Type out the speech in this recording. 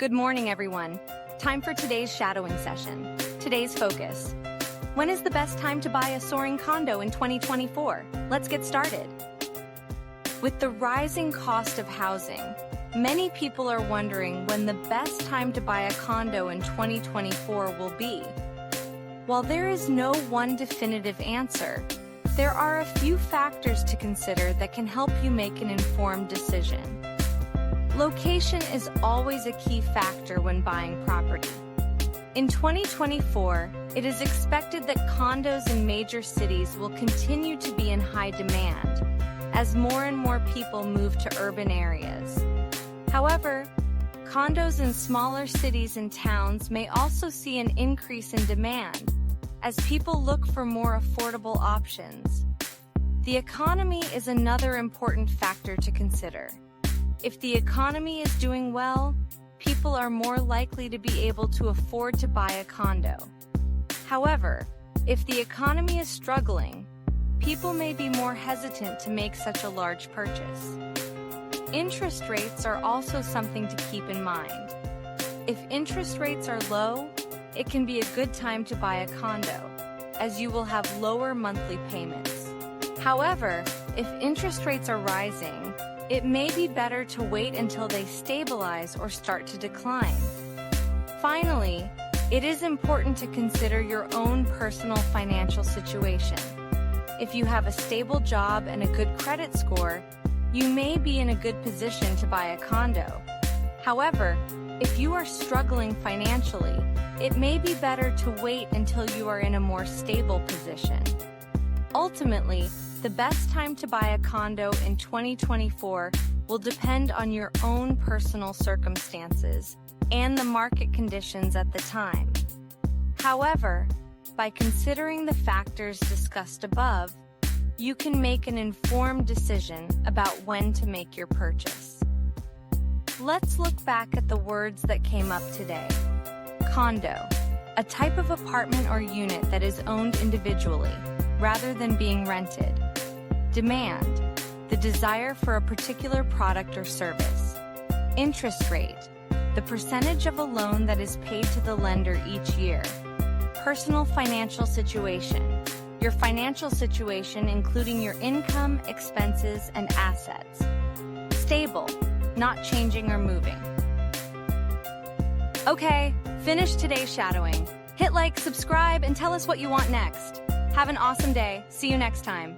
Good morning, everyone. Time for today's shadowing session. Today's focus. When is the best time to buy a soaring condo in 2024? Let's get started. With the rising cost of housing, many people are wondering when the best time to buy a condo in 2024 will be. While there is no one definitive answer, there are a few factors to consider that can help you make an informed decision. Location is always a key factor when buying property. In 2024, it is expected that condos in major cities will continue to be in high demand as more and more people move to urban areas. However, condos in smaller cities and towns may also see an increase in demand as people look for more affordable options. The economy is another important factor to consider. If the economy is doing well, people are more likely to be able to afford to buy a condo. However, if the economy is struggling, people may be more hesitant to make such a large purchase. Interest rates are also something to keep in mind. If interest rates are low, it can be a good time to buy a condo, as you will have lower monthly payments. However, if interest rates are rising, it may be better to wait until they stabilize or start to decline. Finally, it is important to consider your own personal financial situation. If you have a stable job and a good credit score, you may be in a good position to buy a condo. However, if you are struggling financially, it may be better to wait until you are in a more stable position. Ultimately, the best time to buy a condo in 2024 will depend on your own personal circumstances and the market conditions at the time. However, by considering the factors discussed above, you can make an informed decision about when to make your purchase. Let's look back at the words that came up today. Condo, a type of apartment or unit that is owned individually, rather than being rented. Demand, the desire for a particular product or service. Interest rate, the percentage of a loan that is paid to the lender each year. Personal financial situation, your financial situation including your income, expenses, and assets. Stable, not changing or moving. Okay, finish today's shadowing. Hit like, subscribe, and tell us what you want next. Have an awesome day. See you next time.